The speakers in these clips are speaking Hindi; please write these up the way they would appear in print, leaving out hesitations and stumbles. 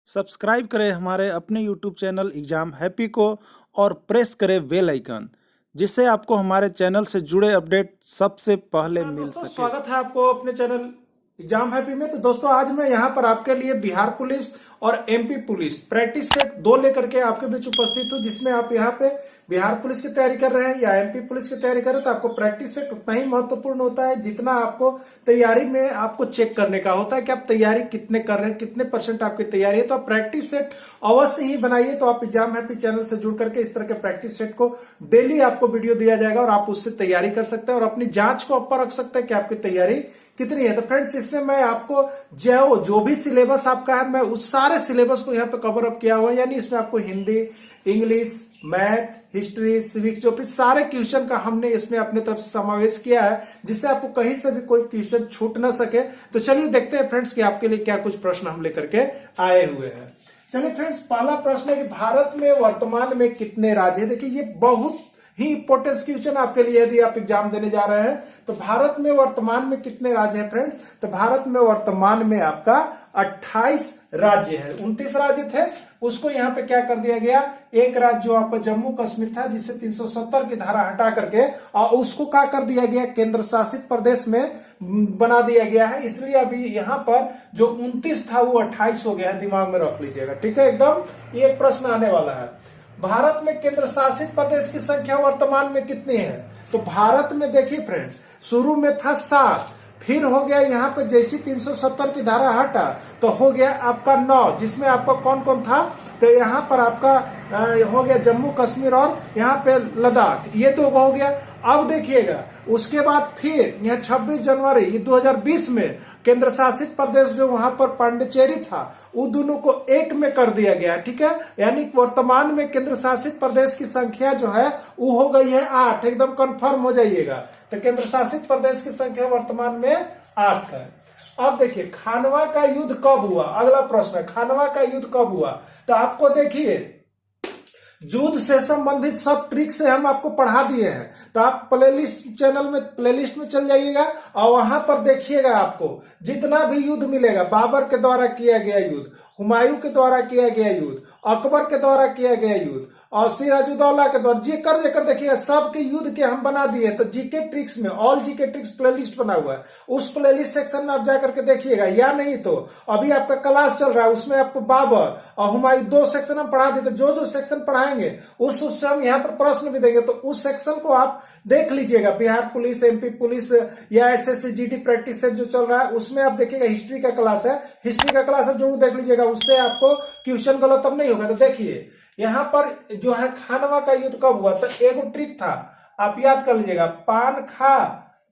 सब्सक्राइब करें हमारे अपने यूट्यूब चैनल एग्जाम हैप्पी को और प्रेस करें बेल आइकन, जिससे आपको हमारे चैनल से जुड़े अपडेट सबसे पहले मिल दोस्तों सके। स्वागत है आपको अपने चैनल एग्जाम हैप्पी में। तो दोस्तों आज मैं यहाँ पर आपके लिए बिहार पुलिस और एमपी पुलिस प्रैक्टिस सेट 2 लेकर के आपके बीच उपस्थित हूँ, जिसमें आप यहाँ पे बिहार पुलिस की तैयारी कर रहे हैं या एमपी पुलिस की तैयारी कर रहे हैं तो आपको प्रैक्टिस सेट उतना ही महत्वपूर्ण होता है जितना आपको तैयारी में आपको चेक करने का होता है कि आप तैयारी कितने कर रहे हैं, कितने % आपकी तैयारी है। तो आप प्रैक्टिस सेट अवश्य ही बनाइए। तो आप एग्जाम हैप्पी चैनल से जुड़ करके इस तरह के प्रैक्टिस सेट को डेली आपको वीडियो दिया जाएगा और आप उससे तैयारी कर सकते हैं और अपनी जांच को ऊपर रख सकते हैं कि आपकी तैयारी कितनी है। तो फ्रेंड्स इसमें मैं आपको जो भी सिलेबस आपका है मैं उस सारे सिलेबस को यहाँ पे कवर अप किया हुआ है, यानी इसमें आपको Hindi, English, math, history, civics जो भी सारे क्वेश्चन का हमने इसमें अपने तरफ से समावेश किया है, जिससे आपको कहीं से भी कोई क्वेश्चन छूट ना सके। तो चलिए देखते हैं फ्रेंड्स कि आपके लिए क्या कुछ प्रश्न हम लेकर के आए हुए हैं। चलिए फ्रेंड्स पहला प्रश्न है कि भारत में वर्तमान में कितने राज्य हैं। देखिए ये बहुत ही इंपॉर्टेंट क्वेश्चन आपके लिए यदि आप एग्जाम देने जा रहे हैं। तो भारत में वर्तमान में कितने राज्य हैं फ्रेंड्स? तो भारत में वर्तमान में आपका 28 राज्य है। 29 राज्य थे, उसको यहाँ पे क्या कर दिया गया, एक राज्य जो आपका जम्मू कश्मीर था जिससे 370 की धारा हटा करके और उसको क्या कर दिया गया, केंद्र शासित प्रदेश में बना दिया गया है। इसलिए अभी यहाँ पर जो 29 था वो 28 हो गया है, दिमाग में रख लीजिएगा, ठीक है एकदम। ये एक प्रश्न आने वाला है, भारत में केंद्र शासित प्रदेश की संख्या वर्तमान में कितनी है? तो भारत में देखिए फ्रेंड्स शुरू में था 7, फिर हो गया यहाँ पे जैसी 370 की धारा हटा तो हो गया आपका 9, जिसमें आपका कौन कौन था, तो यहाँ पर आपका हो गया जम्मू कश्मीर और यहाँ पे लद्दाख, ये तो हो गया। अब देखिएगा उसके बाद फिर यह 26 जनवरी 2020 में केंद्र शासित प्रदेश जो वहां पर पांडिचेरी था वो दोनों को एक में कर दिया गया, ठीक है। यानी वर्तमान में केंद्र शासित प्रदेश की संख्या जो है वो हो गई है 8, एकदम कंफर्म हो जाइएगा। तो केंद्र शासित प्रदेश की संख्या वर्तमान में 8 है। अब देखिए खानवा का युद्ध कब हुआ, अगला प्रश्न है खानवा का युद्ध कब हुआ। तो आपको देखिए युद्ध से संबंधित सब ट्रिक से हम आपको पढ़ा दिए हैं, तो आप प्लेलिस्ट चैनल में प्लेलिस्ट में चल जाइएगा और वहां पर देखिएगा आपको जितना भी युद्ध मिलेगा, बाबर के द्वारा किया गया युद्ध, हुमायूं के द्वारा किया गया युद्ध, अकबर के द्वारा किया गया युद्ध और सिराजुद्दौला के द्वारा जेकर देखिएगा सबके युद्ध के हम बना दिए। तो जीके ट्रिक्स में ऑल जीके ट्रिक्स प्लेलिस्ट बना हुआ है, उस प्लेलिस्ट सेक्शन में आप जाकर के देखिएगा, या नहीं तो अभी आपका क्लास चल रहा है उसमें आपको बाबर और हुमायूं 2 सेक्शन हम पढ़ा देते, जो जो सेक्शन पढ़ाएंगे उससे हम यहाँ पर प्रश्न भी देंगे, तो उस सेक्शन को आप देख लीजिएगा। बिहार पुलिस, एमपी पुलिस या एसएससी जीडी प्रैक्टिस सेट जो चल रहा है उसमें आप देखिएगा हिस्ट्री का क्लास है, हिस्ट्री का क्लास आप जरूर देख लीजिएगा, उससे आपको क्वेश्चन गलत अब नहीं होगा। तो देखिए यहाँ पर जो है खानवा का युद्ध कब हुआ, तो एगो ट्रिक था आप याद कर लीजिएगा, पान खा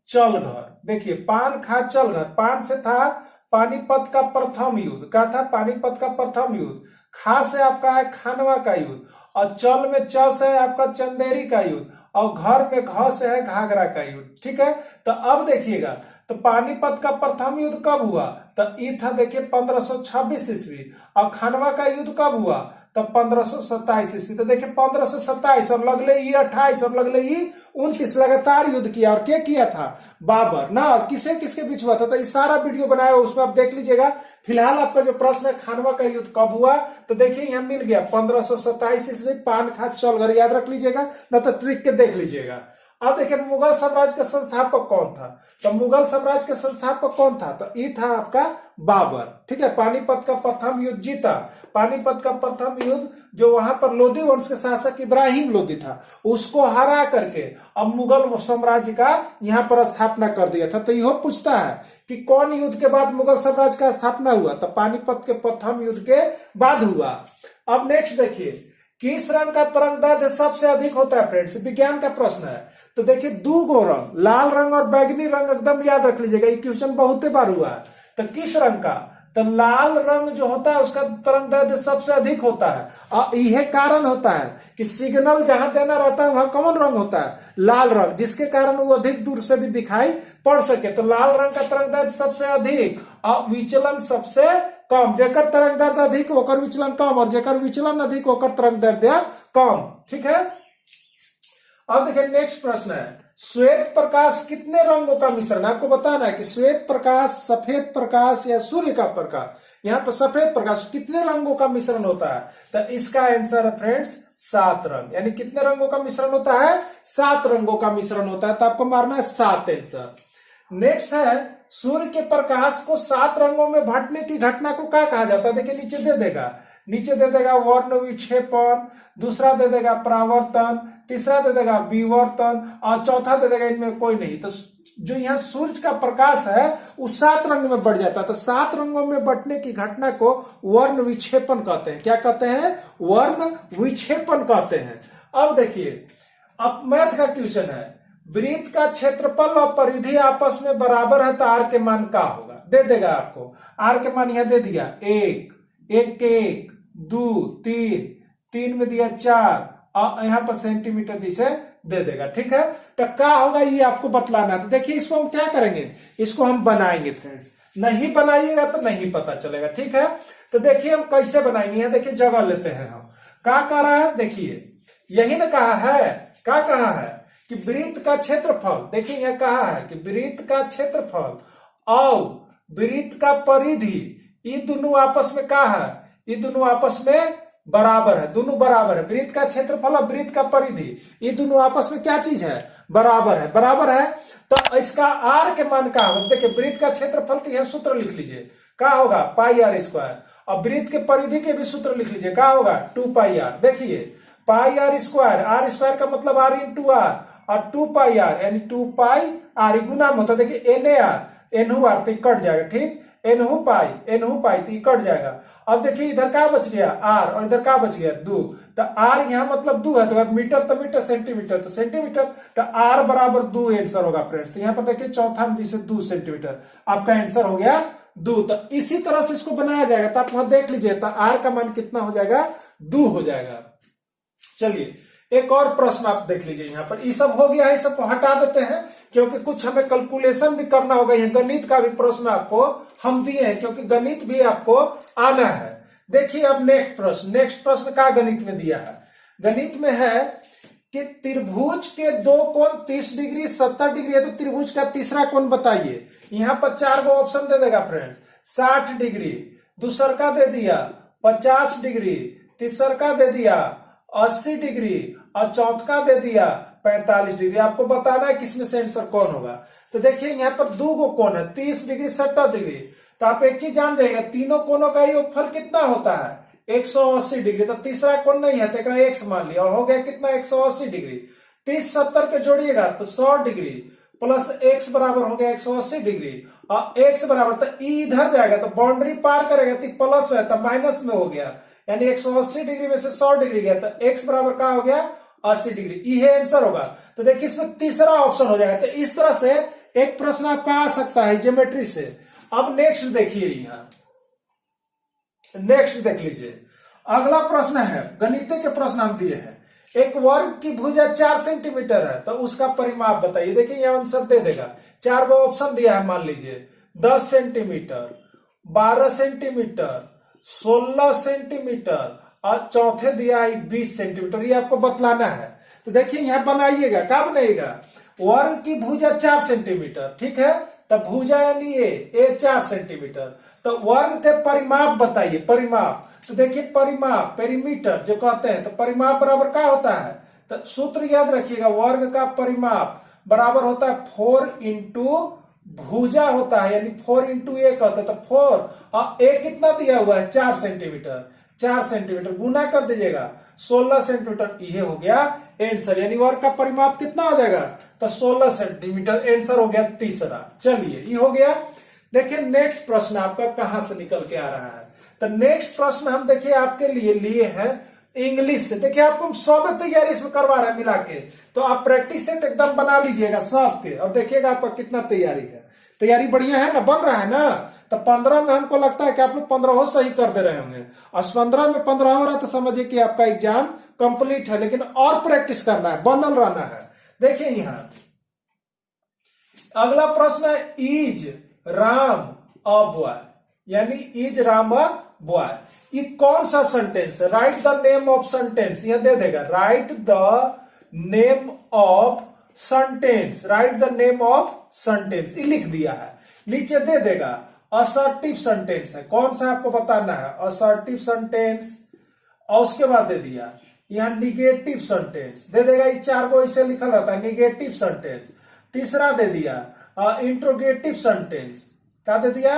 चल घर। देखिए पान खा चल घर, पान से था पानीपत का प्रथम युद्ध, क्या था, पानीपत का प्रथम युद्ध, खा से आपका है खानवा का युद्ध और चल में च से है आपका चंदेरी का युद्ध और घर में घ से है घाघरा का युद्ध, ठीक है। तो अब देखिएगा तो पानीपत का प्रथम युद्ध कब हुआ, तो ये था देखिए 1526 ईस्वी और खानवा का युद्ध कब हुआ, तब 1527 ईस्वी। तो देखिए 1527 और लगले ये 28 और लगले ये 29 लगातार युद्ध किया, और क्या किया था, बाबर ना, और किसे किसके बीच हुआ था, तो ये सारा वीडियो बनाया उसमें आप देख लीजिएगा। फिलहाल आपका जो प्रश्न है खानवा का युद्ध कब हुआ, तो देखिए यहाँ मिल गया 1527 ईस्वी, पान खा चल घर, याद रख लीजिएगा न तो ट्रिक के देख लीजिएगा। अब देखिए मुगल साम्राज्य का संस्थापक कौन था, तो मुगल साम्राज्य का संस्थापक कौन था, तो ये था आपका बाबर, ठीक है। पानीपत का प्रथम युद्ध जीता, पानीपत का प्रथम युद्ध जो वहां पर लोदी वंश के शासक इब्राहिम लोदी था उसको हरा करके अब मुगल साम्राज्य का यहाँ पर स्थापना कर दिया था। तो यह पूछता है कि कौन युद्ध के बाद मुगल साम्राज्य का स्थापना हुआ, तो पानीपत के प्रथम युद्ध के बाद हुआ। अब नेक्स्ट देखिए किस रंग का तरंगदैर्ध्य सबसे अधिक होता है फ्रेंड्स, विज्ञान का प्रश्न है। तो देखिए 2 गो रंग, लाल रंग और बैगनी रंग, एकदम याद रख लीजिएगा, ये क्वेश्चन बहुत बार हुआ है। तो किस रंग का, तो लाल रंग जो होता है उसका तरंगदैर्ध्य सबसे अधिक होता है और यह कारण होता है कि सिग्नल जहां देना रहता है वहां कौन रंग होता है, लाल रंग, जिसके कारण वो अधिक दूर से भी दिखाई पड़ सके। तो लाल रंग का तरंगदैर्ध्य सबसे अधिक और विचलन सबसे कम, जेकर तरंगदैर्ध्य अधिक होकर विचलन कम और जेकर विचलन अधिक होकर तरंगदैर्ध्य कम, ठीक है। अब देखिए नेक्स्ट प्रश्न है श्वेत प्रकाश कितने रंगों का मिश्रण है। आपको बताना है कि श्वेत प्रकाश, सफेद प्रकाश या सूर्य का प्रकाश, यहाँ पर सफेद प्रकाश, कितने रंगों का मिश्रण होता है? तो इसका आंसर है फ्रेंड्स 7 रंग। यानी कितने रंगों का मिश्रण होता है? 7 रंगों का मिश्रण होता है। तो आपको मारना है 7 आंसर। नेक्स्ट है, सूर्य के प्रकाश को 7 रंगों में बांटने की घटना को क्या कहा जाता है? देखिए नीचे दे देगा, नीचे दे देगा वर्ण विक्षेपण, दूसरा दे देगा परावर्तन, तीसरा दे देगा विवर्तन और चौथा दे देगा इनमें कोई नहीं। तो जो यहाँ सूर्य का प्रकाश है वो 7 रंग में बढ़ जाता है। तो 7 रंगों में बंटने की घटना को वर्ण विक्षेपण कहते हैं। क्या कहते हैं? वर्ण विक्षेपण कहते हैं। अब देखिए, अब मैथ का क्वेश्चन है, वृत्त का क्षेत्रफल और परिधि आपस में बराबर है तो आर के मान क्या होगा? दे देगा आपको, आर के मान यहां दे दिया 1, 1 के 1, 2, 3, 3 में दिया 4 और यहां पर सेंटीमीटर जिसे दे देगा। ठीक है, तो क्या होगा ये आपको बतलाना है। तो देखिए इसको हम क्या करेंगे, इसको हम बनाएंगे फ्रेंड्स। नहीं बनाइएगा तो नहीं पता चलेगा। ठीक है, तो देखिए हम कैसे बनाएंगे। यहाँ देखिए जगह लेते हैं हम, क्या कह रहा है? देखिए यही ना कहा है, क्या कहा है कि वृत्त का क्षेत्रफल, देखिए यह कहा है कि वृत्त का क्षेत्रफल और वृत्त का परिधि ये दोनों आपस में क्या है? ये दोनों आपस में बराबर है, दोनों बराबर है। वृत्त का क्षेत्रफल और वृत्त का परिधि ये दोनों आपस में क्या चीज है? बराबर है। बराबर है तो इसका आर के मान क्या होगा? देखिए वृत्त का क्षेत्रफल के यह सूत्र लिख लीजिए, क्या होगा? पाई आर स्क्वायर। और वृत्त के परिधि के भी सूत्र लिख लीजिए, क्या होगा? 2 पाई आर। देखिए पाई आर स्क्वायर, आर स्क्वायर का मतलब आर इंटू आर, और 2 पाई आर यानी 2 पाई आर गुना में होता है। देखिए एन ए आर, एनहू आर तो कट जाएगा। ठीक, एनहू पाई तो कट जाएगा। अब देखिए इधर क्या बच गया? आर, और इधर क्या बच गया? 2। तो आर यहाँ मतलब 2 है, तो मीटर तो मीटर, सेंटीमीटर तो सेंटीमीटर, तो आर बराबर 2 आंसर होगा फ्रेंड्स। तो यहाँ पर देखिए चौथा में जिसे 2 सेंटीमीटर, आपका आंसर हो गया 2। तो इसी तरह से इसको बनाया जाएगा। तो आप वहां देख लीजिए, तो आर का मान कितना हो जाएगा? 2 हो जाएगा। चलिए एक और प्रश्न आप देख लीजिए। यहाँ पर ये सब हो गया है, सबको हटा देते हैं क्योंकि कुछ हमें कैलकुलेशन भी करना होगा। यह गणित का भी प्रश्न आपको हम दिए हैं क्योंकि गणित भी आपको आना है। देखिए अब नेक्स्ट प्रश्न का गणित में दिया है। गणित में है कि त्रिभुज के 2 कोण 30 डिग्री 70 डिग्री है, तो त्रिभुज का तीसरा कोण बताइए। यहाँ पर 4 गो ऑप्शन दे देगा फ्रेंड्स, 60 डिग्री, दूसर का दे दिया 50 डिग्री, तीसर का दे दिया 80 डिग्री और चौथा दे दिया 45 डिग्री। आपको बताना है किसमें से आंसर कौन होगा। तो देखिए यहाँ पर 2 गो कोण है, 30 डिग्री 70 डिग्री। तो आप एक चीज जान जाएगा, तीनों कोणों का योगफल कितना होता है? 180 डिग्री। तो तीसरा कोण नहीं है तो एक्स मान लिया, हो गया कितना? 180 डिग्री। 30 70 के जोड़िएगा तो 100 डिग्री प्लस एक्स बराबर हो गया 180 डिग्री, और एक्स बराबर तो इधर जाएगा तो बाउंड्री पार करेगा तो प्लस है तो माइनस में हो गया, यानी 180 डिग्री में से 100 डिग्री गया तो एक्स बराबर क्या हो गया? 80 डिग्री। यह आंसर होगा। तो देखिए इसमें तीसरा ऑप्शन हो जाएगा। तो इस तरह से एक प्रश्न आपका आ सकता है ज्योमेट्री से। अब नेक्स्ट देखिए, यहां नेक्स्ट देख लीजिए। अगला प्रश्न है, गणित के प्रश्न हम दिए हैं। एक वर्ग की भुजा 4 सेंटीमीटर है तो उसका परिमाप बताइए। देखिए यह आंसर दे देगा, 4 गो ऑप्शन दिया है। मान लीजिए 10 सेंटीमीटर, 12 सेंटीमीटर, 16 सेंटीमीटर और चौथे दिया है 20 सेंटीमीटर। ये आपको बतलाना है। तो देखिए यहां बनाइएगा, क्या बनाइएगा? वर्ग की भुजा 4 सेंटीमीटर, ठीक है, तो भुजा यानी ए 4 सेंटीमीटर। तो वर्ग के परिमाप बताइए, परिमाप। तो देखिए परिमाप, पेरीमीटर जो कहते हैं, तो परिमाप बराबर क्या होता है? तो सूत्र याद रखिएगा, वर्ग का परिमाप बराबर होता है 4 इंटू भुजा होता है, यानी 4 इंटू ए कहते हैं। तो 4 और ए कितना दिया हुआ है? 4 सेंटीमीटर, 4 सेंटीमीटर गुना कर दीजिएगा 16 सेंटीमीटर। ये हो गया आंसर, यानी वर्ग का परिमाप कितना हो जाएगा? तो 16 सेंटीमीटर। आंसर हो गया तीसरा। चलिए ये हो गया। देखिए नेक्स्ट प्रश्न आपका कहां से निकल के आ रहा है। तो नेक्स्ट प्रश्न हम देखिए आपके लिए हैं इंग्लिश से। देखिए आपको हम सब तैयारी इसमें करवा रहे हैं मिला के, तो आप प्रैक्टिस सेट एकदम बना लीजिएगा सबके और देखिएगा आपका कितना तैयारी है। तैयारी बढ़िया है ना, बन रहा है ना? तो 15 में हमको लगता है कि आप लोग 15 सही कर दे रहे होंगे, और 15 में 15 हो रहा है तो समझिए कि आपका एग्जाम कंप्लीट है। लेकिन और प्रैक्टिस करना है, बनल रहना है। देखिए यहां अगला प्रश्न है, इज राम अ बॉय, यानी इज राम अ बॉय, ये कौन सा सेंटेंस है? Right the name of sentence, यह दे देगा, right the name of sentence, right the name of sentence, ये लिख दिया है। नीचे दे देगा असर्टिव सेंटेंस है। कौन सा आपको बताना है? Assertive sentence. और उसके बाद दे दिया यहां निगेटिव सेंटेंस दे देगा। ये 4 को इसे लिखल रहता है निगेटिव सेंटेंस। तीसरा दे दिया इंट्रोगेटिव सेंटेंस। क्या दे दिया?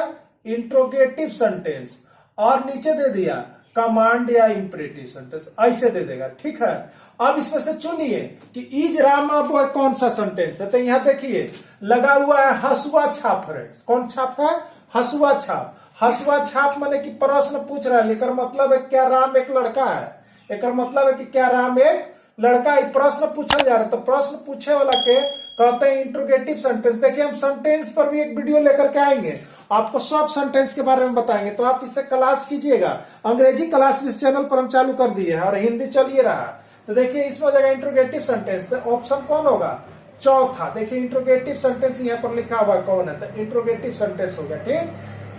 Interrogative sentence. और नीचे दे दिया कमांड या इंपरेटिव सेंटेंस। ऐसे दे देगा, ठीक है। अब इसमें से चुनिए कि इज रामा बॉय कौन सा सेंटेंस है। तो यहां देखिए लगा हुआ है हसुआ छाप फ्रेंड्स। कौन छाप है? हसुआ छाप। हसुआ छाप माने कि प्रश्न पूछ रहा है, लेकर मतलब है क्या राम एक लड़का है। एक मतलब है कि क्या राम एक लड़का है। प्रश्न पूछा जा रहा है, तो प्रश्न पूछे वाला के कहते हैं इंट्रोगेटिव सेंटेंस। देखिए हम सेंटेंस पर भी एक वीडियो लेकर के आएंगे, आपको सब सेंटेंस के बारे में बताएंगे, तो आप इससे क्लास कीजिएगा। अंग्रेजी क्लास भी इस चैनल पर हम चालू कर दिए हैं और हिंदी चलिए रहा। तो देखिए इसमें हो जाएगा इंट्रोगेटिव सेंटेंस। तो ऑप्शन कौन होगा? चौथा। देखिए इंट्रोगेटिव सेंटेंस यहाँ पर लिखा हुआ कौन है, तो इंट्रोगेटिव सेंटेंस हो गया। ठीक,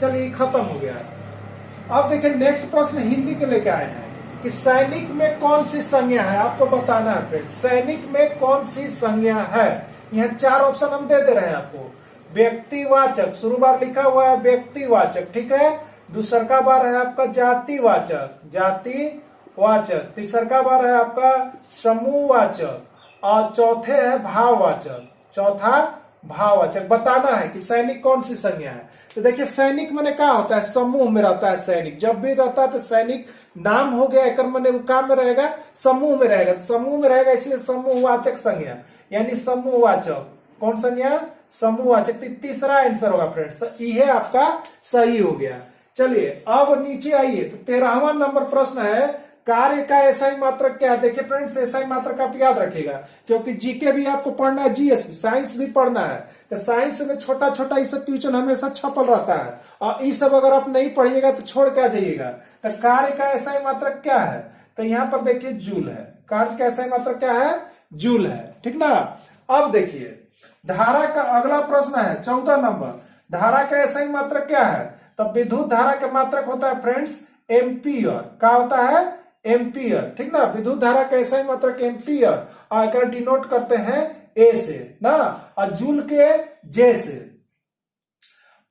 चलिए खत्म हो गया। अब देखिए नेक्स्ट प्रश्न हिंदी के लेके आए हैं कि सैनिक में कौन सी संज्ञा है, आपको बताना है फ्रेंड। सैनिक में कौन सी संज्ञा है? यहाँ 4 ऑप्शन हम दे रहे हैं आपको। व्यक्तिवाचक, शुरू बार लिखा हुआ है व्यक्तिवाचक, ठीक है। दूसर का बार है आपका जातिवाचक, जातिवाचक। तीसर का बार है आपका समूहवाचक और चौथे है भाववाचक। चौथा भाववाचक। बताना है कि सैनिक कौन सी संज्ञा है। तो देखिए सैनिक मैंने क्या होता है? समूह में रहता है सैनिक। जब भी रहता है तो सैनिक नाम हो गया, एक मैंने काम में रहेगा, समूह में रहेगा। तो समूह में रहेगा इसलिए समूहवाचक संज्ञा, यानी समूहवाचक। कौन संज्ञा? समूहवाचक। तीसरा आंसर होगा फ्रेंड्स। तो यह आपका सही हो गया। चलिए अब नीचे आइए, तो 13वां नंबर प्रश्न है कार्य का एसआई मात्रक क्या है। देखिए फ्रेंड्स एसआई मात्रक आप याद रखिएगा, क्योंकि जीके भी आपको पढ़ना है, जीएस भी, साइंस भी पढ़ना है। तो साइंस में छोटा छोटा ये सब क्वेश्चन हमेशा छपल रहता है, और ये सब अगर आप नहीं पढ़िएगा तो छोड़ के आ जाइएगा। तो कार्य का एसआई मात्रक क्या है? तो यहाँ पर देखिए जूल है। कार्य का एसआई मात्रक क्या है? जूल है, ठीक ना। अब देखिए धारा का अगला प्रश्न है 14 नंबर। धारा का एसआई मात्रक क्या है? तो विद्युत धारा का मात्रक होता है फ्रेंड्स एम्पियर। क्या होता है? एम्पियर, ठीक ना। विद्युत धारा का एसआई मात्रक एम्पियर, और एक डिनोट करते हैं ए से ना, और जूल के जे से।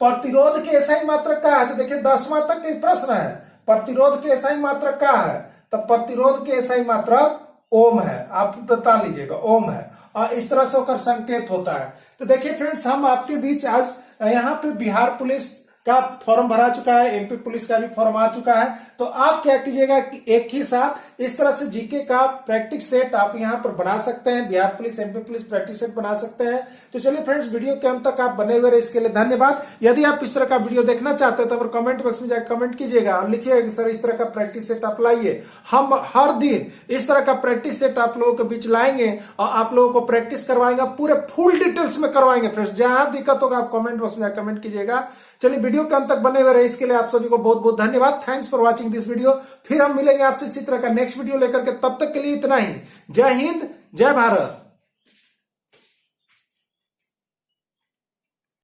प्रतिरोध के एसआई मात्रक क्या है? तो देखिए 10वां तक के प्रश्न है। प्रतिरोध के एसआई मात्रक क्या है? तो प्रतिरोध के एसआई मात्रक ओम है। आप बता लीजिएगा, ओम है। और इस तरह से होकर संकेत होता है। तो देखिए फ्रेंड्स हम आपके बीच आज यहाँ पे बिहार पुलिस का फॉर्म भरा चुका है, एमपी पुलिस का भी फॉर्म आ चुका है। तो आप क्या कीजिएगा कि एक ही साथ इस तरह से जीके का प्रैक्टिस सेट आप यहाँ पर बना सकते हैं। Bihar police, MP police practice set बना सकते हैं। तो चलिए फ्रेंड्स वीडियो के अंत तक आप बने हुए रहे, इसके लिए धन्यवाद। यदि आप इस तरह का वीडियो देखना चाहते हैं तो कमेंट बॉक्स में जाकर कमेंट कीजिएगा और लिखिएगा कि सर इस तरह का प्रैक्टिस सेट आप लाइए। हम हर दिन इस तरह का प्रैक्टिस सेट आप लोगों के बीच लाएंगे और आप लोगों को प्रैक्टिस करवाएंगे, पूरे फुल डिटेल्स में करवाएंगे फ्रेंड्स। जहां दिक्कत होगा आप कमेंट बॉक्स में जाकर कमेंट कीजिएगा। चलिए वीडियो के अंत तक बने हुए रहे, इसके लिए आप सभी को बहुत बहुत धन्यवाद। Thanks for watching this video. फिर हम मिलेंगे आपसे इसी तरह का नेक्स्ट वीडियो लेकर के, तब तक के लिए इतना ही। जय हिंद, जय भारत।